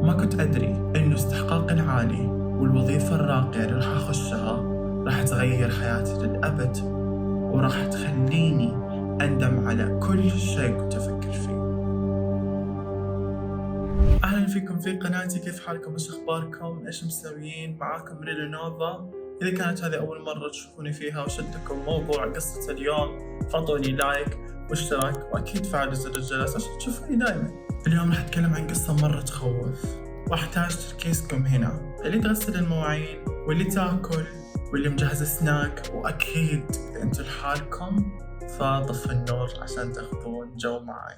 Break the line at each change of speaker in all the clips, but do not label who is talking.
ما كنت أدري إنه استحقاقي العالي والوظيفة الراقية اللي راح أخشها راح تغير حياتي للأبد، وراح تخليني أندم على كل شيء كنت أفكر فيه. أهلا فيكم في قناتي، كيف حالكم؟ إيش أخباركم؟ إيش مسويين؟ معاكم ريلو نوفا. إذا كانت هذه أول مرة تشوفوني فيها وشدكم موضوع قصة اليوم فاعطوني لايك واشتراك وأكيد فعلوا زر الجرس عشان تشوفوني دائما. اليوم راح أتكلم عن قصة مرة تخوف وأحتاج تركيزكم هنا، اللي تغسل المواعين واللي تاكل واللي مجهز سناك، وأكيد إذا أنتوا لحالكم فطفوا النور عشان تاخذون جو معي.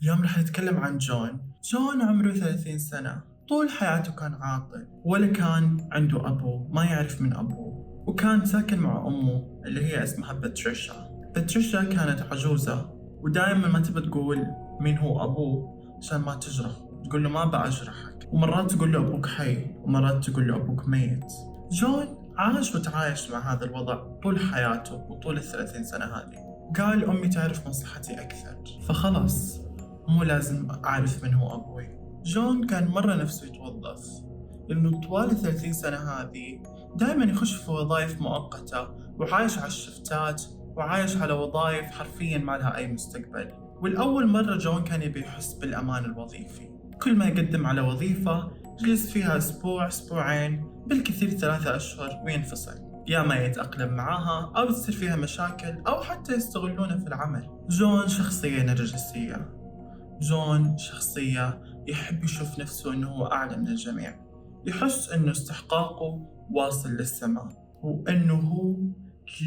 اليوم راح نتكلم عن جون عمره 30 سنة. طول حياته كان عاطل، ولا كان عنده أبوه، ما يعرف من أبوه، وكان ساكن مع أمه اللي هي اسمها باتريشا كانت عجوزة، ودائما ما تبى تقول مين هو أبوه عشان ما تجرح، تقول له ما بأجرحك، ومرات تقول له أبوك حي ومرات تقول له أبوك ميت. جون عاش وتعايش مع هذا الوضع طول حياته وطول 30 سنة هذه. قال أمي تعرف مصلحتي أكثر، فخلاص مو لازم أعرف من هو أبوي. جون كان مرة نفسه يتوظف، لأنه طوال 30 سنة هذه دائما يخش في وظائف مؤقتة وعايش على الشفتات وعايش على وظائف حرفيا ما لها أي مستقبل. والأول مرة جون كان يبي يحس بالأمان الوظيفي. كل ما يقدم على وظيفة يجلس فيها أسبوع أسبوعين بالكثير 3 أشهر وينفصل، يا ما يتأقلم معاها أو تصير فيها مشاكل أو حتى يستغلونه في العمل. جون شخصية نرجسية، جون شخصية يحب يشوف نفسه أنه هو أعلى من الجميع، يحس أنه استحقاقه واصل للسماء وأنه هو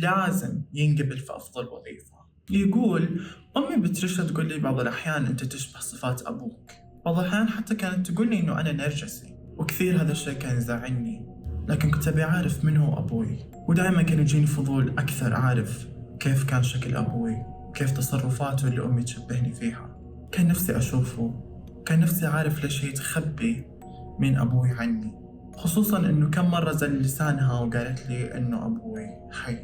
لازم ينقبل في أفضل وظيفة. يقول أمي بتريشا تقول لي بعض الأحيان أنت تشبه صفات أبوك، بعض الأحيان حتى كانت تقول لي أنه أنا نرجسي، وكثير هذا الشيء كان يزعلني، لكن كنت أبي أعرف من هو أبوي، ودائما كان يجيني فضول أكثر أعرف كيف كان شكل أبوي وكيف تصرفاته اللي أمي تشبهني فيها. كان نفسي أشوفه، كان نفسي أعرف ليش هي تخبي من أبوي عني، خصوصاً إنه كم مرة زل لسانها وقالت لي إنه أبوي حي،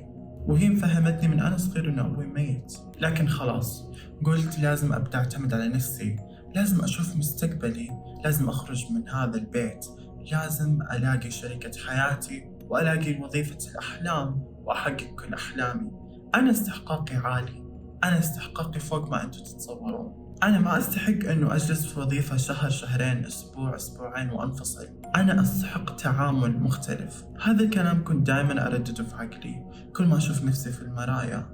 وهي مفهمتني من أنا صغير إنه أبوي ميت. لكن خلاص قلت لازم أبدأ أعتمد على نفسي، لازم أشوف مستقبلي، لازم أخرج من هذا البيت، لازم ألاقي شريكة حياتي وألاقي وظيفة الأحلام وأحقق كل أحلامي. أنا استحقاقي عالي، أنا استحقاقي فوق ما أنتم تتصورون. أنا ما أستحق أنه أجلس في وظيفة شهر شهرين أسبوع أسبوعين وأنفصل، أنا أستحق تعامل مختلف. هذا الكلام كنت دائما أردده في عقلي كل ما أشوف نفسي في المرايا،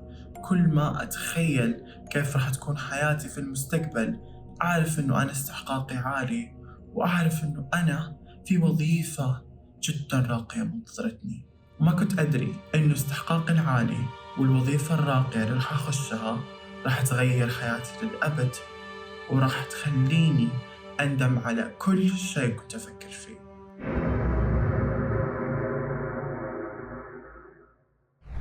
كل ما أتخيل كيف راح تكون حياتي في المستقبل. أعرف أنه أنا استحقاقي عالي، وأعرف أنه أنا في وظيفة جدا راقية منتظرتني. وما كنت أدري أنه استحقاقي العالي والوظيفة الراقية اللي راح أخشها راح تغير حياتي للأبد، وراح تخليني أندم على كل شيء كنت أفكر فيه.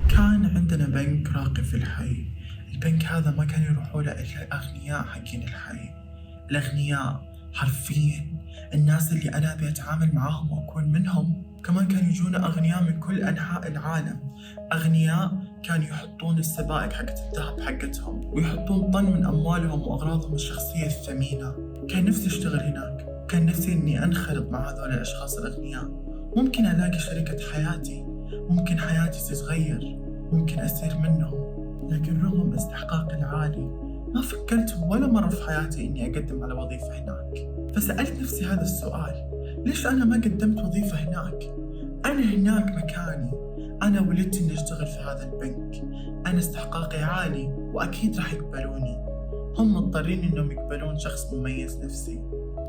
كان عندنا بنك راقي في الحي. البنك هذا ما كان يروحوا له إلا الأغنياء حقين الحي. الأغنياء حرفياً الناس اللي أنا أبي أتعامل معاهم وأكون منهم. كمان كانوا يجونا أغنياء من كل أنحاء العالم، أغنياء كانوا يحطون السبائك حقت الذهب حقتهم ويحطون طن من أموالهم وأغراضهم الشخصية الثمينة. كان نفسي أشتغل هناك، كان نفسي إني أنخرط مع هذول الأشخاص الأغنياء. ممكن ألاقي شريكة حياتي، ممكن حياتي تتغير، ممكن أصير منهم. لكن رغم استحقاقي العالي ما فكرت ولا مرة في حياتي إني أقدم على وظيفة هناك. فسألت نفسي هذا السؤال، ليش أنا ما قدمت وظيفة هناك؟ أنا هناك مكاني، أنا ولدت إني أشتغل في هذا البنك، أنا استحقاقي عالي وأكيد راح يقبلوني. هم مضطرين إنهم يقبلون شخص مميز نفسي.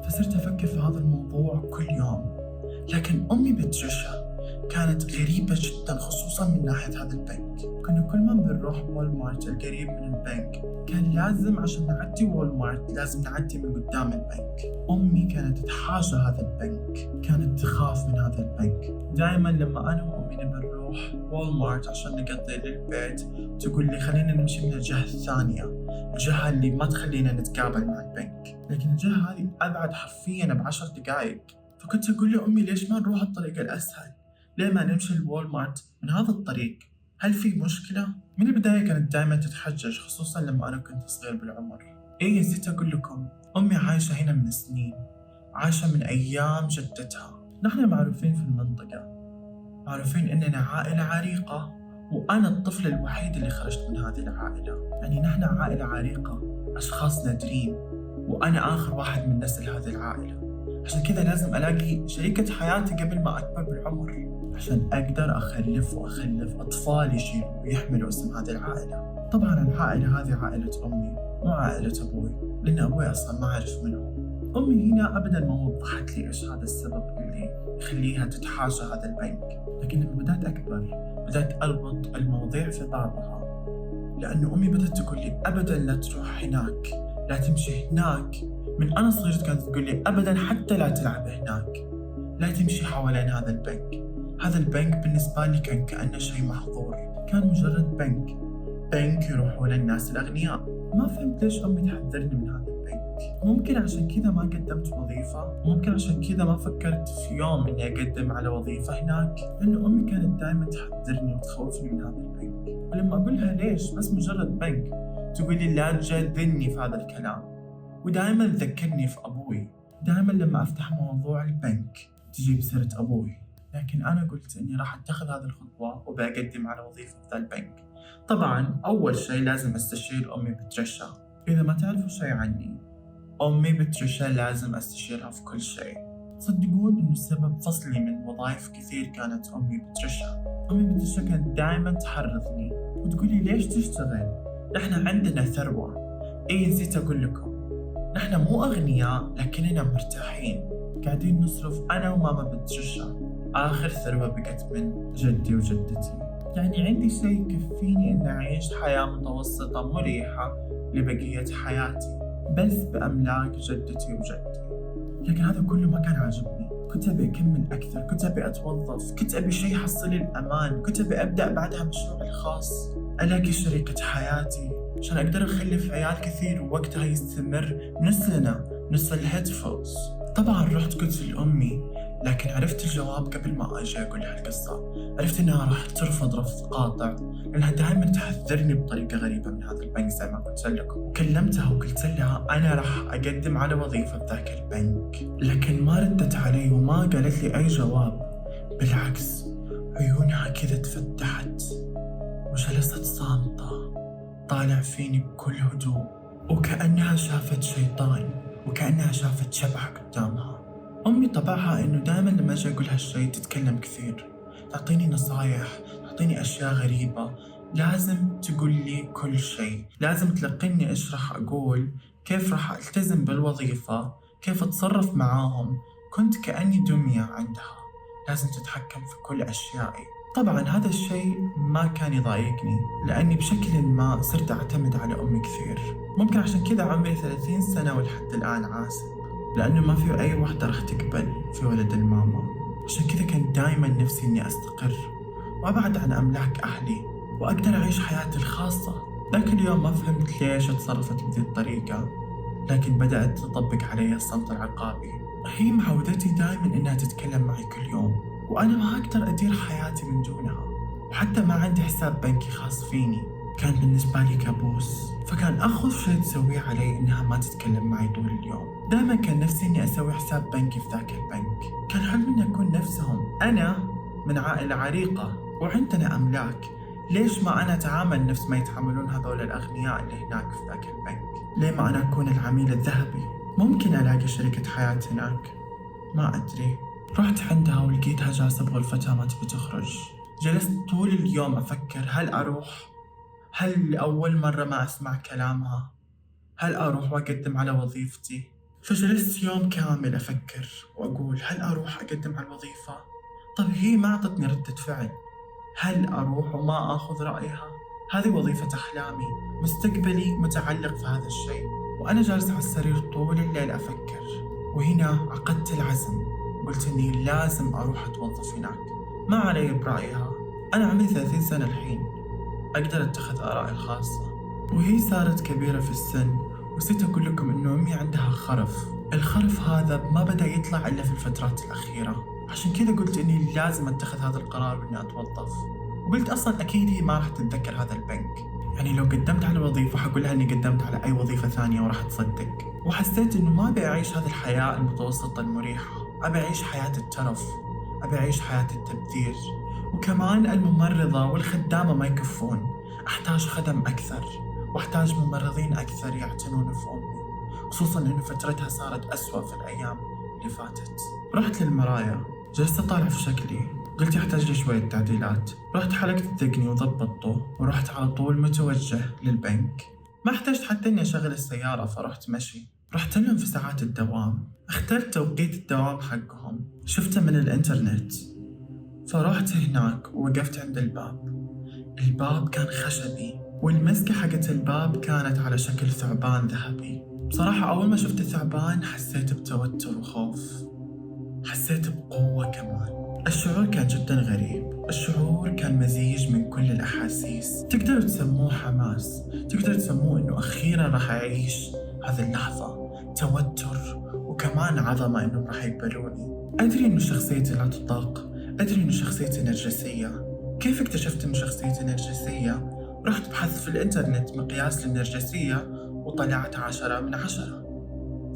فصرت أفكر في هذا الموضوع كل يوم. لكن أمي بتريشا كانت غريبة جدا، خصوصا من ناحية هذا البنك. كنا كل ما بنروح وول مارت القريب من البنك كان لازم عشان نعدي وول مارت لازم نعدي من قدام البنك. أمي كانت تحاجة هذا البنك، كانت تخاف من هذا البنك. دائما لما أنا وأمي نبي نروح وول مارت عشان نقضي للبيت تقول لي خلينا نمشي من الجهة الثانية، الجهة اللي ما تخلينا نتقابل مع البنك، لكن الجهة هذه أبعد حرفيا ب10 دقائق. فكنت أقول لأمي ليش ما نروح الطريق الأسهل؟ ليه ما نمشي الوول مارت من هذا الطريق؟ هل في مشكلة؟ من البداية كانت دائما تتحجج، خصوصا لما أنا كنت صغير بالعمر. نسيت أقول لكم، أمي عايشة هنا من سنين، عايشة من أيام جدتها. نحن معروفين في المنطقة، معروفين إننا عائلة عريقة، وأنا الطفل الوحيد اللي خرجت من هذه العائلة. يعني نحن عائلة عريقة، أشخاص نادرين، وأنا آخر واحد من نسل هذه العائلة. عشان كذا لازم ألاقي شريكة حياتي قبل ما أكبر بالعمر، عشان أقدر أخلف أطفال يشيلوا ويحملوا اسم هذه العائلة. طبعا العائلة هذه عائلة أمي مو عائلة أبوي، لأن أبوي أصلا ما أعرف منه. أمي هنا أبدا ما وضحت لي إيش هذا السبب اللي يخليها تتحاشى هذا البنك. لكن لما بدأت أكبر بدأت أربط المواضيع في بعضها، لأن أمي بدأت تقول لي أبدا لا تروح هناك، لا تمشي هناك. من أنا صغير كانت تقول لي أبدا حتى لا تلعب هناك، لا تمشي حوالين هذا البنك. هذا البنك بالنسبة لي كان كأنه شيء محظور، كان مجرد بنك يروحوا للناس الأغنياء. ما فهمت ليش أمي تحذرني من هذا البنك. ممكن عشان كذا ما قدمت وظيفة، ممكن عشان كذا ما فكرت في يوم إني أقدم على وظيفة هناك، لأن أمي كانت دائما تحذرني وتخوفني من هذا البنك. ولما أقولها ليش بس مجرد بنك، تقولي لا تجادلني في هذا الكلام، ودائما تذكرني في أبوي. دائما لما أفتح موضوع البنك تجيب سيرة أبوي. لكن أنا قلت إني راح أتخذ هذه الخطوة وبقدم على وظيفة في ذا البنك. طبعا أول شيء لازم أستشير أمي بتريشا. إذا ما تعرفوا شيء عني، أمي بتريشا لازم أستشيرها في كل شيء. تصدقون إنه سبب فصلي من وظائف كثير كانت أمي بتريشا. أمي بتريشا كانت دائما تحرضني وتقولي ليش تشتغل؟ نحن عندنا ثروة. نسيت أقول لكم، نحن مو أغنياء لكننا مرتاحين، قاعدين نصرف أنا وماما بتريشا. آخر ثروة بقت من جدي وجدتي. يعني عندي شيء يكفيني إن أعيش حياة متوسطة مريحة لبقية حياتي، بس بأملاك جدتي وجدي. لكن هذا كله ما كان عاجبني. كنت أبي أكمل أكثر، كنت أبي أتوظف، كنت أبي شيء يحصل لي الأمان، كنت أبي أبدأ بعدها مشروعي الخاص، ألاقي شريكة حياتي عشان أقدر أخلف عيال كثير ووقتها يستمر نسلنا، نسل الهيدفولز. طبعا رحت قلت لأمي، لكن عرفت الجواب قبل ما أجي أقول هالقصة. عرفت إنها راح ترفض رفض قاطع، لأنها دائما تحذرني بطريقة غريبة من هذا البنك زي ما قلت لكم. وكلمتها وقلت لها أنا راح أقدم على وظيفة في ذاك البنك، لكن ما ردت علي وما قالت لي أي جواب. بالعكس عيونها كذا تفتحت وجلست صامتة طالع فيني بكل هدوء، وكأنها شافت شيطان، وكأنها شافت شبح قدامها. أمي طبعها إنه دائما لما أجي أقول هالشي تتكلم كثير، تعطيني نصايح، تعطيني أشياء غريبة، لازم تقول لي كل شيء، لازم تلقيني إيش راح أقول، كيف راح ألتزم بالوظيفة، كيف أتصرف معاهم. كنت كأني دمية عندها، لازم تتحكم في كل أشيائي. طبعا هذا الشيء ما كان يضايقني، لأني بشكل ما صرت أعتمد على أمي كثير. ممكن عشان كذا عمري 30 سنة ولحد الآن عازب، لأنه ما في أي وحدة راح تقبل في ولد الماما. عشان كذا كان دايما نفسي إني أستقر وأبعد عن أملاك أهلي وأقدر أعيش حياتي الخاصة. ذاك اليوم ما فهمت ليش تصرفت بذي الطريقة، لكن بدأت تطبق علي الصمت العقابي. هي معودتي دايما إنها تتكلم معي كل يوم، وأنا ما أقدر أدير حياتي من دونها، وحتى ما عندي حساب بنكي خاص فيني. كان بالنسبة لي كابوس. فكان أخذ شيء تسويه علي إنها ما تتكلم معي طول اليوم. دائما كان نفسي إني أسوي حساب بنكي في ذاك البنك. كان حلمي إني أكون نفسهم. أنا من عائلة عريقة وعندنا أملاك، ليش ما أنا أتعامل نفس ما يتعاملون هذول الأغنياء اللي هناك في ذاك البنك؟ ليه ما أنا أكون العميل الذهبي؟ ممكن ألاقي شركة حياة هناك، ما أدري. رحت عندها ولقيتها جالسة بغرفتها ما تبي تخرج. جلست طول اليوم أفكر، هل أروح؟ هل لأول مرة ما أسمع كلامها؟ هل أروح وأقدم على وظيفتي؟ فجلست يوم كامل أفكر وأقول هل أروح أقدم على الوظيفة؟ طب هي ما أعطتني ردة فعل. هل أروح وما أخذ رأيها؟ هذه وظيفة أحلامي، مستقبلي متعلق في هذا الشيء. وأنا جالسة على السرير طول الليل أفكر، وهنا عقدت العزم، قلت إني لازم أروح أتوظف هناك، ما علي برأيها. أنا عمري 30 سنة الحين، أقدر أتخذ آرائي الخاصة. وهي صارت كبيرة في السن، ونسيت أقول لكم إنه أمي عندها خرف. الخرف هذا ما بدأ يطلع إلا في الفترات الأخيرة، عشان كذا قلت إني لازم أتخذ هذا القرار وإني أتوظف. وقلت أصلا أكيد هي ما راح تتذكر هذا البنك، يعني لو قدمت على وظيفة حقولها إني قدمت على أي وظيفة ثانية وراح تصدق. وحسيت إنه ما أبي أعيش هذه الحياة المتوسطة المريحة، أبي أعيش حياة الترف، أبي أعيش حياة التبذير. وكمان الممرضة والخدامة ما يكفون، أحتاج خدم أكثر، وأحتاج ممرضين أكثر يعتنون في أمي، خصوصاً إنه فترتها صارت أسوأ في الأيام اللي فاتت. رحت للمرايا، جلست أطالع في شكلي، قلت يحتاج لي شوية تعديلات. رحت حلقت الذقني وضبطته، ورحت على طول متوجه للبنك. ما احتجت حتى إني أشغل السيارة، فرحت مشي. رحت لهم في ساعات الدوام، اخترت توقيت الدوام حقهم، شفته من الإنترنت. فرحت هناك ووقفت عند الباب. الباب كان خشبي، والمسكة حقت الباب كانت على شكل ثعبان ذهبي. بصراحة أول ما شفت الثعبان حسيت بتوتر وخوف، حسيت بقوة كمان. الشعور كان جدا غريب، الشعور كان مزيج من كل الأحاسيس. تقدروا تسموه حماس، تقدروا تسموه إنه أخيرا راح أعيش هذه اللحظة، توتر وكمان عظمة إنهم راح يقبلوني. أدري إنه شخصيتي لا تطاق، أدري إنه شخصيتي نرجسية. كيف اكتشفت إنه شخصيتي نرجسية؟ رحت بحث في الإنترنت مقياس للنرجسية وطلعت 10/10،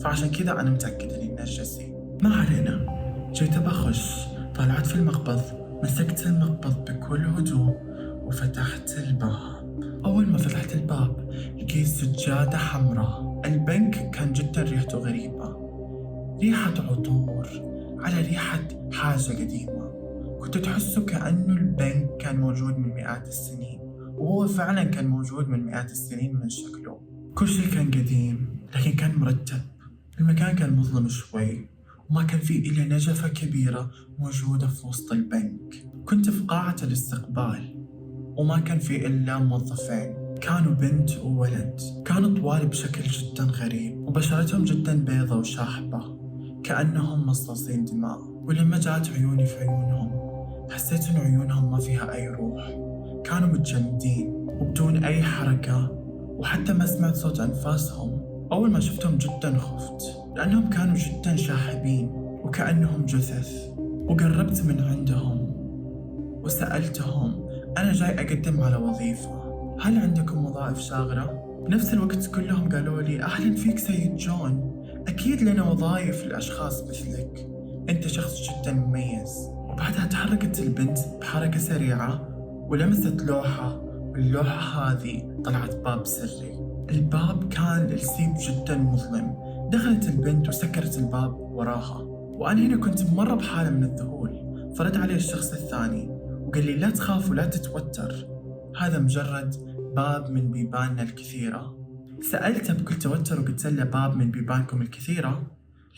فعشان كذا أنا متأكد إني نرجسي. ما علينا. جيت بخش، طلعت في المقبض، مسكت المقبض بكل هدوء وفتحت الباب. أول ما فتحت الباب لقيت سجادة حمراء. البنك كان جدا ريحته غريبة، ريحة عطور على ريحة حاجة قديمة. كنت تحسه كأنه البنك كان موجود من مئات السنين، وهو فعلا كان موجود من مئات السنين من شكله. كل شيء كان قديم لكن كان مرتب. المكان كان مظلم شوي، وما كان فيه إلا نجفة كبيرة موجودة في وسط البنك. كنت في قاعة الاستقبال، وما كان فيه إلا موظفين، كانوا بنت وولد. كانوا طوال بشكل جدا غريب، وبشرتهم جدا بيضة وشاحبة كأنهم مصاصين دماء. ولما جات عيوني في عيونهم حسيت إن عيونهم ما فيها أي روح، كانوا متجمدين وبدون أي حركة، وحتى ما سمعت صوت أنفاسهم. أول ما شفتهم جدا خفت، لأنهم كانوا جدا شاحبين وكأنهم جثث. وقربت من عندهم وسألتهم أنا جاي أقدم على وظيفة، هل عندكم وظائف شاغرة؟ بنفس الوقت كلهم قالوا لي أهلا فيك سيد جون، أكيد لنا وظائف لأشخاص مثلك، أنت شخص جدا مميز. وبعدها تحركت البنت بحركة سريعة ولمست لوحة، واللوحة هذه طلعت باب سري. الباب كان السيب جدا مظلم. دخلت البنت وسكرت الباب وراها، وأنا هنا كنت مرة بحالة من الذهول. فرد علي الشخص الثاني وقال لي لا تخاف ولا تتوتر، هذا مجرد باب من بيباننا الكثيرة. سألته بكل توتر وقلت له باب من بيبانكم الكثيرة؟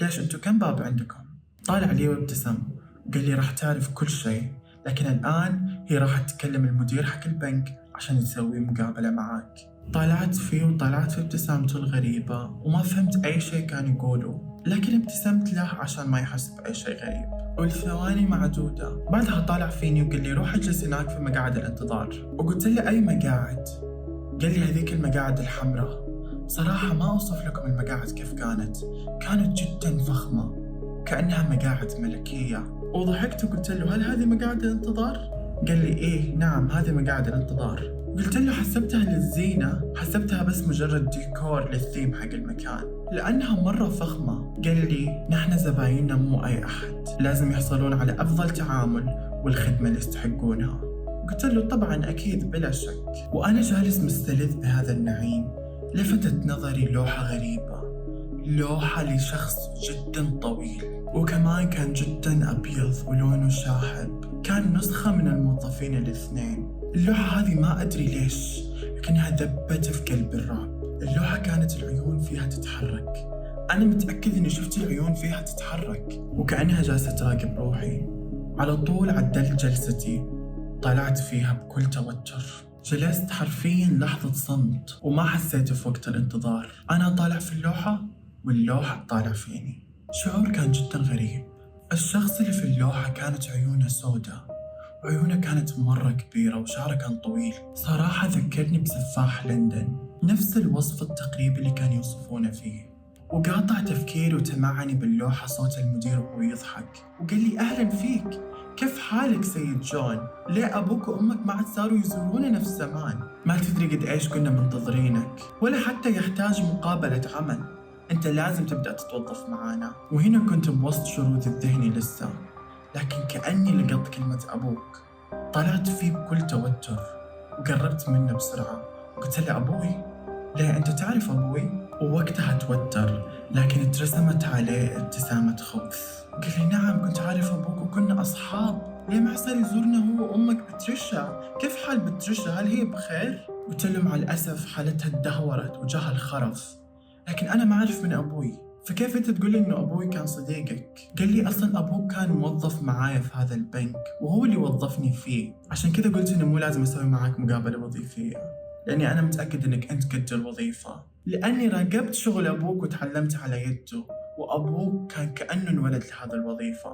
ليش أنتوا كم باب عندكم؟ طالع لي وابتسم وقال لي راح تعرف كل شيء، لكن الآن هي راح تكلم المدير حق البنك عشان يسوي مقابلة معاك. طالعت فيه وطالعت في ابتسامته الغريبة، وما فهمت أي شيء كان يقوله، لكن ابتسمت له عشان ما يحس بأي شيء غريب. والثواني معدودة، بعدها طالع فيني وقال لي روح اجلس هناك في مقاعد الانتظار. وقلت له أي مقاعد؟ قال لي هذيك المقاعد الحمراء. صراحة ما أوصف لكم المقاعد كيف كانت جدا فخمة كأنها مقاعد ملكية. وضحكت وقلت له هل هذه مقاعد الانتظار؟ قال لي إيه نعم هذه مقاعد الانتظار. قلت له حسبتها للزينة، حسبتها بس مجرد ديكور للثيم حق المكان لأنها مرة فخمة. قال لي نحن زبايننا مو أي أحد، لازم يحصلون على أفضل تعامل والخدمة اللي يستحقونها. قلت له طبعا أكيد بلا شك. وأنا جالس مستلذ بهذا النعيم لفتت نظري لوحة غريبة، لوحة لشخص جدا طويل وكمان كان جدا أبيض ولونه شاحب، كان نسخة من الموظفين الاثنين. اللوحة هذه ما أدري ليش لكنها ذبت في قلب الرعب. اللوحة كانت العيون فيها تتحرك، أنا متأكد إني شفت العيون فيها تتحرك وكأنها جالسة تراقب روحي. على طول عدلت جلستي، طلعت فيها بكل توتر. جلست حرفيا لحظة صمت وما حسيت في وقت الانتظار. أنا طالع في اللوحة واللوحة طالع فيني. شعور كان جدا غريب. الشخص اللي في اللوحة كانت عيونه سوداء، وعيونه كانت مرة كبيرة وشعره كان طويل. صراحة ذكرني بسفاح لندن، نفس الوصف التقريبي اللي كان يوصفونه فيه. وقاطع تفكيري وتمعني باللوحة صوت المدير وهو يضحك وقال لي أهلا فيك، كيف حالك سيد جون؟ ليه أبوك وأمك ما عاد صاروا يزورونا نفس زمان؟ ما تدري قد إيش كنا منتظرينك، ولا حتى يحتاج مقابلة عمل، أنت لازم تبدأ تتوظف معانا. وهنا كنت بوسط شرود الذهني لسه، لكن كأني لقط كلمة أبوك، طلعت فيه بكل توتر وقربت منه بسرعة وقلت له أبوي. ليه أنت تعرف أبوي؟ ووقتها توتر لكن اترسمت عليه ابتسامة خوف، قال لي نعم كنت عارف أبوك وكنا أصحاب، ليه ما صار يزورنا هو وأمك بتريشا؟ كيف حال بتريشا؟ هل هي بخير؟ قلت له مع الأسف حالتها تدهورت وجاها الخرف، لكن أنا ما أعرف من أبوي، فكيف أنت تقول لي إنه أبوي كان صديقك؟ قال لي أصلاً أبوك كان موظف معايا في هذا البنك وهو اللي وظفني فيه، عشان كذا قلت إنه مو لازم أسوي معاك مقابلة وظيفية، لأني أنا متأكد إنك أنت قد الوظيفة، لأني راقبت شغل أبوك وتعلمت على يده، وأبوك كان كأنه انولد لهذا الوظيفة.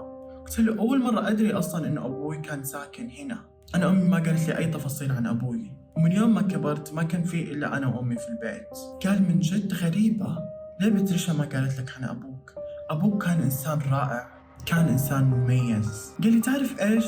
قلت له أول مرة أدري أصلاً إنه أبوي كان ساكن هنا، أنا أمي ما قالت لي أي تفاصيل عن أبوي، ومن يوم ما كبرت ما كان في إلا أنا وأمي في البيت. قال من جد غريبة، ليه بتريشا ما قالت لك عن أبوك؟ أبوك كان إنسان رائع، كان إنسان مميز. قال لي تعرف إيش؟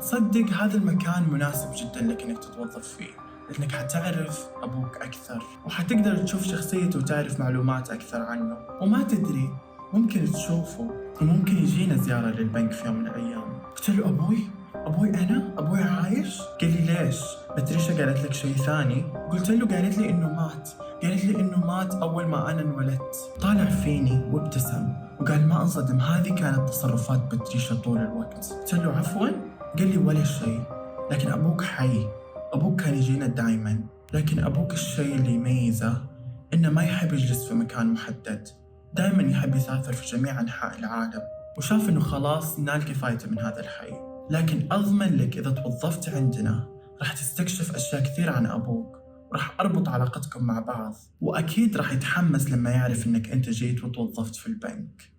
تصدق هذا المكان مناسب جدا لك إنك تتوظف فيه، لأنك حتعرف أبوك أكثر وحتقدر تشوف شخصيته وتعرف معلومات أكثر عنه، وما تدري ممكن تشوفه وممكن يجينا زيارة للبنك في يوم من الأيام. قلت له أبوي أنا؟ أبوي عايش؟ قال لي ليش؟ بتريشا قالت لك شيء ثاني؟ قلت له قالت لي إنه مات، قالت لي إنه مات أول ما أنا انولدت. طالع فيني وابتسم وقال ما انصدم، هذه كانت تصرفات بتريشا طول الوقت. قلت له عفوا؟ قال لي ولا شيء، لكن أبوك حي، أبوك كان يجينا دايما، لكن أبوك الشيء اللي يميزه إنه ما يحب يجلس في مكان محدد، دايما يحب يسافر في جميع أنحاء العالم، وشاف إنه خلاص نال كفايته من هذا الحي. لكن أضمن لك إذا توظفت عندنا راح تستكشف أشياء كثير عن أبوك، وراح أربط علاقتكم مع بعض، وأكيد راح يتحمس لما يعرف إنك أنت جيت وتوظفت في البنك.